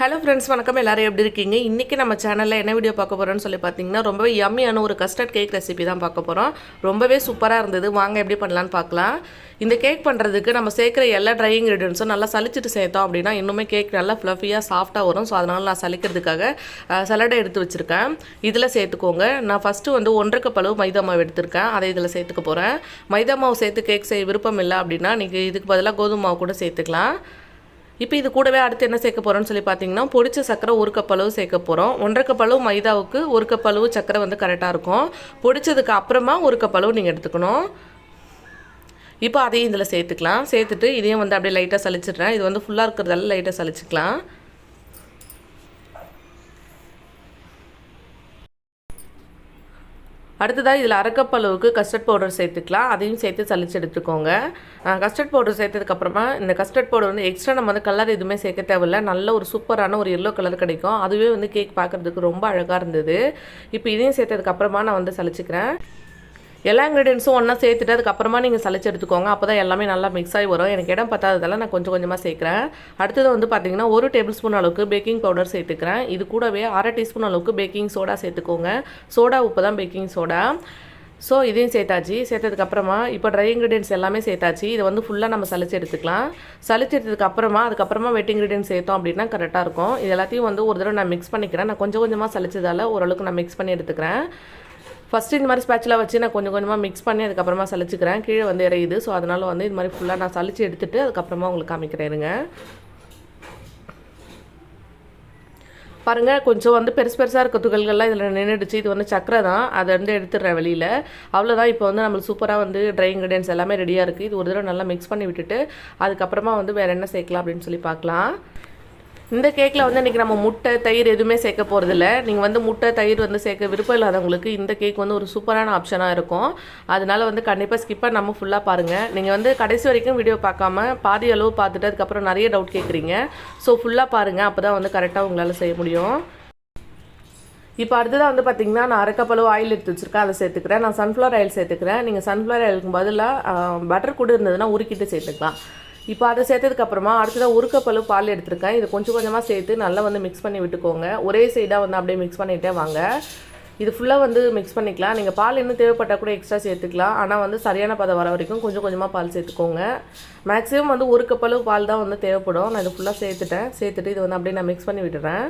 Hello friends, வணக்கம். எல்லாரும் எப்படி இருக்கீங்க? இன்றைக்கி நம்ம சேனலில் என்ன வீடியோ பார்க்க போகிறோன்னு சொல்லி பார்த்தீங்கன்னா, ரொம்பவே யம்மியான ஒரு கஸ்டர்ட் கேக் ரெசிபி தான் பார்க்க போகிறோம். ரொம்பவே சூப்பராக இருந்தது. வாங்க எப்படி பண்ணலான்னு பார்க்கலாம். இந்த கேக் பண்ணுறதுக்கு நம்ம சேர்க்குற எல்லா ட்ரை இன்க்ரீடியன்ஸும் நல்லா சலிச்சிட்டு சேர்த்தோம் அப்படின்னா இன்னுமே கேக் நல்லா ஃப்ளஃபியாக சாஃப்ட்டாக வரும். ஸோ அதனால் நான் சலிக்கிறதுக்காக சலடை எடுத்து வச்சுருக்கேன். இதில் சேர்த்துக்கோங்க. நான் ஃபஸ்ட்டு வந்து 1.5 கப் அளவு மைதா மாவு எடுத்திருக்கேன். அதை இதில் சேர்த்துக்க போகிறேன். மைதா மாவு சேர்த்து கேக் செய்ய விருப்பம் இல்லை அப்படின்னா நீங்கள் இதுக்கு பதிலாக கோதுமை மாவு கூட சேர்த்துக்கலாம். இப்போ இது கூடவே அடுத்து என்ன சேர்க்க போகிறோன்னு சொல்லி பார்த்தீங்கன்னா, பொடிச்ச சக்கரை 1 கப் அளவு சேர்க்க போகிறோம். 1.5 கப் அளவு மைதாவுக்கு 1 கப் அளவு சக்கரை வந்து கரெக்டாக இருக்கும். பொடிச்சதுக்கு அப்புறமா 1 கப் அளவு நீங்கள் எடுத்துக்கணும். இப்போ அதையும் இதில் சேர்த்துக்கலாம். சேர்த்துட்டு இதையும் வந்து அப்படியே லைட்டாக சலிச்சிடுறேன். இது வந்து ஃபுல்லாக இருக்கிறதால லைட்டாக சலிச்சிக்கலாம். அடுத்ததாக இதில் 1/2 கப் அளவுக்கு கஸ்டர்ட் பவுடர் சேர்த்துக்கலாம். அதையும் சேர்த்து சலிச்சு எடுத்துக்கோங்க. கஸ்டர்ட் பவுடர் சேர்த்ததுக்கப்புறமா இந்த கஸ்டர்ட் பவுடர் வந்து எக்ஸ்ட்ரா நம்ம வந்து கலர் எதுவுமே சேர்க்க தேவையில்லை. நல்ல ஒரு சூப்பரான ஒரு எல்லோ கலர் கிடைக்கும். அதுவே வந்து கேக் பார்க்குறதுக்கு ரொம்ப அழகாக இருந்தது. இப்போ இதையும் சேர்த்ததுக்கப்புறமா நான் வந்து சலிச்சுக்கிறேன். எல்லா இன்க்ரீடியன்ஸும் ஒன்றா சேர்த்துட்டு அதுக்கப்புறமா நீங்கள் சலிச்சு எடுத்துக்கோங்க. அப்போ தான் எல்லாமே நல்லா மிக்ஸ் ஆகி வரும். எனக்கு இடம் பத்தாததால் நான் கொஞ்சம் கொஞ்சமாக சேர்க்குறேன். அடுத்தது வந்து பார்த்திங்கன்னா 1 டேபிள் ஸ்பூன் அளவுக்கு பேக்கிங் பவுடர் சேர்த்துக்கிறேன். இது கூடவே 1/2 டீஸ்பூன் அளவுக்கு பேக்கிங் சோடா சேர்த்துக்கோங்க. சோடா உப்பு தான் பேக்கிங் சோடா. ஸோ இதையும் சேர்த்தாச்சு. சேர்த்ததுக்கப்புறமா இப்போ ட்ரை இன்க்ரீடியன்ஸ் எல்லாமே சேர்த்தாச்சு. இதை வந்து ஃபுல்லாக நம்ம சலிச்சு எடுத்துக்கலாம். சலிச்சு அதுக்கப்புறமா வெட் இன்க்ரீடியன்ஸ் சேர்த்தோம் அப்படின்னா கரெக்டாக இருக்கும். இது எல்லாத்தையும் வந்து ஒரு தடவை நான் மிக்ஸ் பண்ணிக்கிறேன். நான் கொஞ்சம் கொஞ்சமாக சலிச்சதால் ஓரளவுக்கு நான் மிக்ஸ் பண்ணி எடுத்துக்கிறேன். ஃபஸ்ட்டு இந்த மாதிரி ஸ்பேட்சில் வச்சு நான் கொஞ்சம் கொஞ்சமாக மிக்ஸ் பண்ணி அதுக்கப்புறமா சலிச்சுக்கிறேன். கீழே வந்து இறையுது. ஸோ அதனால் வந்து இது மாதிரி ஃபுல்லாக நான் சலிச்சு எடுத்துகிட்டு அதுக்கப்புறமா உங்களுக்கு காமிக்கிறேருங்க. பாருங்கள், கொஞ்சம் வந்து பெருசாக இருக்க துகள்கள்லாம் இதில் நின்றுடுச்சு. இது வந்து சக்கரை தான். அதை வந்து எடுத்துடுறேன் வெளியில். அவ்வளோதான். இப்போ வந்து நம்மளுக்கு சூப்பராக வந்து ட்ரை இன்க்ரீடியன்ஸ் எல்லாமே ரெடியாக இருக்குது. இது ஒரு தடவை நல்லா மிக்ஸ் பண்ணி விட்டுட்டு அதுக்கப்புறமா வந்து வேறு என்ன சேர்க்கலாம் அப்படின்னு சொல்லி பார்க்கலாம். இந்த கேக்கில் வந்து இன்றைக்கி நம்ம முட்டை தயிர் எதுவுமே சேர்க்க போகிறதில்ல. நீங்கள் வந்து முட்டை தயிர் வந்து சேர்க்க விருப்பம் இல்லாதவங்களுக்கு இந்த கேக் வந்து ஒரு சூப்பரான ஆப்ஷனாக இருக்கும். அதனால் வந்து கண்டிப்பாக ஸ்கிப் பண்ணாமல் ஃபுல்லாக பாருங்கள். நீங்கள் வந்து கடைசி வரைக்கும் வீடியோ பார்க்காம பாதி அளவு பார்த்துட்டு அதுக்கப்புறம் நிறைய டவுட் கேட்குறீங்க. ஸோ ஃபுல்லாக பாருங்கள். அப்போ தான் வந்து கரெக்டாக உங்களால் செய்ய முடியும். இப்போ அடுத்ததாக வந்து பார்த்திங்கன்னா நான் 1/2 கப் அளவு ஆயில் எடுத்து வச்சுருக்கேன். அதை சேர்த்துக்கிறேன். நான் சன்ஃப்ளவர் ஆயில் சேர்த்துக்கிறேன். நீங்கள் சன்ஃப்ளவர் ஆயிலுக்கு பதிலாக பட்டர் கூட இருந்ததுன்னா உருக்கிட்டு சேர்த்துக்கலாம். இப்போ அதை சேர்த்ததுக்கப்புறமா அடுத்ததாக 1 கப் அளவு பால் எடுத்துருக்கேன். இதை கொஞ்சம் கொஞ்சமாக சேர்த்து நல்லா வந்து மிக்ஸ் பண்ணி விட்டுக்கோங்க. ஒரே சைடாக வந்து அப்படியே மிக்ஸ் பண்ணிகிட்டே வாங்க. இது ஃபுல்லாக வந்து மிக்ஸ் பண்ணிக்கலாம். நீங்கள் பால் இன்னும் தேவைப்பட்டால் கூட எக்ஸ்ட்ரா சேர்த்துக்கலாம். ஆனால் வந்து சரியான பதம் வர வரைக்கும் கொஞ்சம் கொஞ்சமாக பால் சேர்த்துக்கோங்க. மேக்ஸிமம் வந்து 1 கப் அளவு பால் தான் வந்து தேவைப்படும். நான் இது ஃபுல்லாக சேர்த்துட்டு இது வந்து அப்படியே நான் மிக்ஸ் பண்ணி விட்டுறேன்.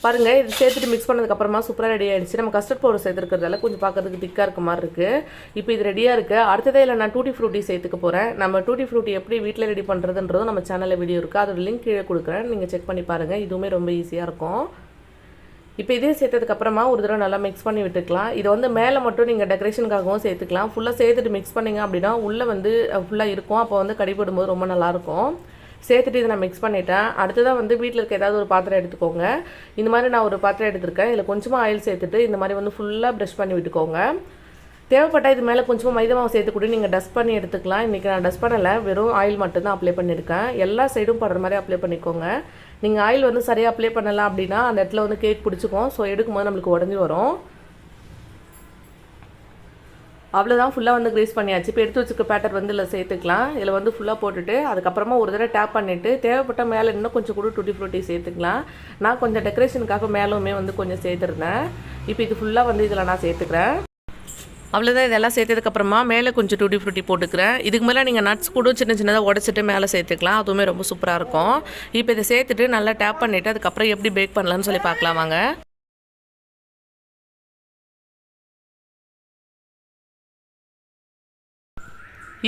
பாருங்கள், இது சேர்த்துட்டு மிக்ஸ் பண்ணதுக்கப்புறமா சூப்பராக ரெடி ஆகிடுச்சு. நம்ம கஸ்டர்ட் பவுடர் சேர்த்துருக்கிறதால கொஞ்சம் பார்க்கறதுக்கு திக்காக இருக்க மாதிரி இருக்குது. இப்போ இது ரெடியாக இருக்குது. அடுத்ததே இல்லை நான் டூட்டி ஃப்ரூட்டி சேர்த்துக்க போகிறேன். நம்ம டூட்டி ஃப்ரூட்டி எப்படி வீட்டில் ரெடி பண்ணுறதுன்றதும் நம்ம சேனலில் வீடியோ இருக்குது. அதோட லிங்க் கீழே கொடுக்குறேன். நீங்கள் செக் பண்ணி பாருங்கள். இதுவுமே ரொம்ப ஈஸியாக இருக்கும். இப்போ இதே சேர்த்ததுக்கப்புறமா ஒரு தடவை நல்லா மிக்ஸ் பண்ணி விட்டுக்கலாம். இதை வந்து மேலே மட்டும் நீங்கள் டெக்கரேஷனுக்காகவும் சேர்த்துக்கலாம். ஃபுல்லாக சேர்த்துட்டு மிக்ஸ் பண்ணிங்க அப்படின்னா உள்ளே வந்து ஃபுல்லாக இருக்கும். அப்போ வந்து கடிபடும்போது ரொம்ப நல்லாயிருக்கும். சேர்த்துட்டு இதை நான் மிக்ஸ் பண்ணிட்டேன். அடுத்ததாக வந்து வீட்டில் இருக்க ஏதாவது ஒரு பாத்திரம் எடுத்துக்கோங்க. இந்த மாதிரி நான் ஒரு பாத்திரம் எடுத்துருக்கேன். இதில் கொஞ்சமாக ஆயில் சேர்த்துட்டு இந்த மாதிரி வந்து ஃபுல்லாக ப்ரஷ் பண்ணி விட்டுக்கோங்க. தேவைப்பட்டால் இது மேலே கொஞ்சமாக மைதா மாவு சேர்த்து கூட நீங்கள் டஸ்ட் பண்ணி எடுத்துக்கலாம். இன்றைக்கி நான் டஸ்ட் பண்ணலை, வெறும் ஆயில் மட்டும்தான் அப்ளை பண்ணியிருக்கேன். எல்லா சைடும் படுற மாதிரி அப்ளை பண்ணிக்கோங்க. நீங்கள் ஆயில் வந்து சரியாக அப்ளை பண்ணலாம் அப்படின்னா அந்த இடத்துல வந்து கேக் பிடிச்சிக்கும். ஸோ எடுக்கும்போது நம்மளுக்கு உடஞ்சி வரும். அவ்வளோதான், ஃபுல்லாக வந்து க்ரீஸ் பண்ணியாச்சு. இப்போ எடுத்து வச்சுக்க பேட்டர் வந்து இதில் சேர்த்துக்கலாம். இதில் வந்து ஃபுல்லாக போட்டுட்டு அதுக்கப்புறமா ஒரு தடவை டேப் பண்ணிவிட்டு தேவைப்பட்ட மேலே இன்னும் கொஞ்சம் கூட டூட்டி ஃப்ரூட்டி சேர்த்துக்கலாம். நான் கொஞ்சம் டெக்கரேஷனுக்காக மேலுமே வந்து கொஞ்சம் சேர்த்துருந்தேன். இப்போ இது ஃபுல்லாக வந்து இதில் நான் சேர்த்துக்கிறேன். அவ்வளோதான். இதெல்லாம் சேர்த்ததுக்கப்புறமா மேலே கொஞ்சம் டூட்டி ஃப்ரூட்டி போட்டுக்கிறேன். இதுக்கு மேலே நீங்கள் நட்ஸ் கூட சின்ன சின்னதாக உடச்சிட்டு மேலே சேர்த்துக்கலாம். அதுவுமே ரொம்ப சூப்பராக இருக்கும். இப்போ இதை சேர்த்துட்டு நல்லா டேப் பண்ணிவிட்டு அதுக்கப்புறம் எப்படி பேக் பண்ணலான்னு சொல்லி பார்க்கலாம் வாங்க.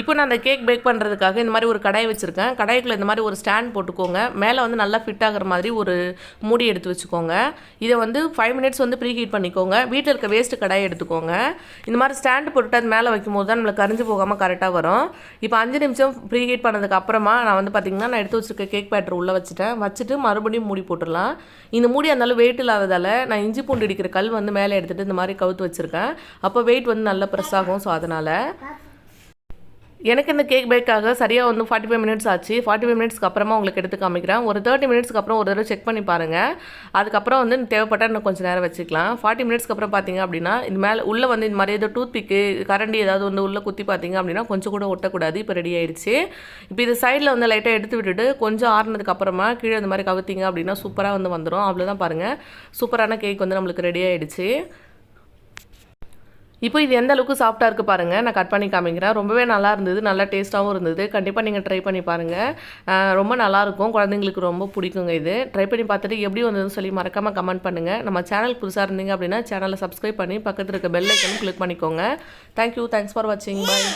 இப்போ நான் அந்த கேக் பேக் பண்ணுறதுக்காக இந்த மாதிரி ஒரு கடாய் வச்சுருக்கேன். கடாய்க்குள்ளே இந்த மாதிரி ஒரு ஸ்டாண்ட் போட்டுக்கோங்க. மேலே வந்து நல்லா ஃபிட் ஆகிற மாதிரி ஒரு மூடி எடுத்து வச்சுக்கோங்க. இதை வந்து 5 மினிட்ஸ் வந்து ப்ரீ ஹீட் பண்ணிக்கோங்க. வீட்டில் இருக்க வேஸ்ட்டு கடாயை எடுத்துக்கோங்க. இந்த மாதிரி ஸ்டாண்டு போட்டுட்டு அது மேலே வைக்கும்போது தான் நம்மளுக்கு கரிஞ்சு போகாமல் கரெக்டாக வரும். இப்போ 5 நிமிஷம் ப்ரீ ஹீட் பண்ணதுக்கு அப்புறமா நான் வந்து பார்த்திங்கன்னா நான் எடுத்து வச்சுருக்க கேக் பேட்டர் உள்ளே வச்சுட்டு மறுபடியும் மூடி போட்டுடலாம். இந்த மூடி அந்தாலும் வெயிட் இல்லாததால் நான் இஞ்சி பூண்டு இடிக்கிற கல் வந்து மேலே எடுத்துகிட்டு இந்த மாதிரி கவுத்து வச்சுருக்கேன். அப்போ வெயிட் வந்து நல்லா ப்ரெஸ் ஆகும். ஸோ அதனால் எனக்கு இந்த கேக் பேக்காக சரியாக வந்து 45 மினிட்ஸ் ஆச்சு. 45 மினிட்ஸ்க்கு அப்புறமா உங்களுக்கு எடுத்து காமிக்கிறேன். ஒரு 30 மினிட்ஸ்க்கு அப்புறம் ஒரு தடவை செக் பண்ணி பாருங்கள். அதுக்கப்புறம் வந்து தேவைப்பட்டால் இன்னும் கொஞ்சம் நேரம் வச்சுக்கலாம். 40 மினிட்ஸ்க்கு அப்புறம் பார்த்தீங்க அப்படின்னா இது மேலே உள்ளே வந்து இந்த மாதிரி ஏதோ டூத் பிக்கு கரண்டி ஏதாவது வந்து உள்ளே குத்தி பார்த்தீங்க அப்படின்னா கொஞ்சம் கூட ஒட்டக்கூடாது. இப்போ ரெடி ஆயிடுச்சு. இப்போ இது சைடில் வந்து லைட்டாக எடுத்து விட்டுட்டு கொஞ்சம் ஆறுனதுக்கு அப்புறமா கீழே இந்த மாதிரி கவுத்திங்க அப்படின்னா சூப்பராக வந்து வந்துடும். அவ்வளோதான் பாருங்கள், சூப்பரான கேக் வந்து நம்மளுக்கு ரெடி ஆயிடுச்சு. இப்போ இது எந்த அளவுக்கு சாஃப்ட்டாக இருக்குது பாருங்கள். நான் கட் பண்ணி காமிக்கிறேன். ரொம்பவே நல்லா இருந்தது, நல்லா டேஸ்ட்டாகவும் இருந்தது. கண்டிப்பாக நீங்கள் ட்ரை பண்ணி பாருங்கள். ரொம்ப நல்லாயிருக்கும், குழந்தைங்களுக்கு ரொம்ப பிடிக்குங்க. இது ட்ரை பண்ணி பார்த்துட்டு எப்படி வந்ததுன்னு சொல்லி மறக்காமல் கமெண்ட் பண்ணுங்கள். நம்ம சேனல் புதுசாக இருந்தீங்க அப்படின்னா சேனலை சப்ஸ்கிரைப் பண்ணி பக்கத்தில் இருக்க பெல் ஐக்கனும் கிளிக் பண்ணிக்கோங்க. தேங்க்யூ, தேங்க்ஸ் ஃபார் வாட்சிங், பாய்.